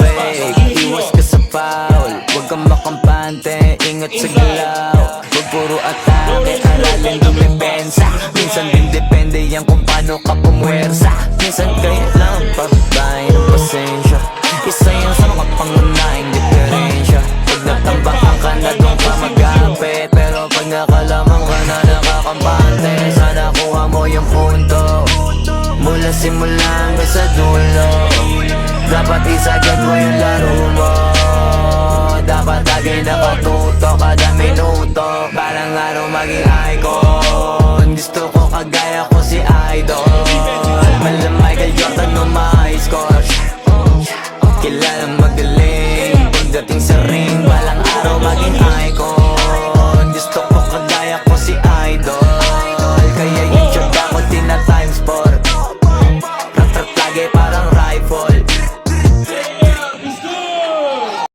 break. Iwas ka sa foul, huwag kang makampante, ingat sa galaw. Huwag puro atake, aralin dumipensa. Minsan din depende yan kung paano ka pumwersa. Minsan kailangan pagbay ng pasensya. Isa yan sa mga pangunahing diferensya. Pag natambakan ka na doon ka mag-apit, pero pag nakalamang ka na nakakampante, sana kuha mo yung punto mula simula hanggang sa dulo. Dapat isagad mo yung laro mo. Dapat lagi nakatuto kada minuto. Parang araw maging icon. Gusto ko kagaya ko si Idol. Mala Michael Jordan no ma-score. Kilalang magaling pagdating sa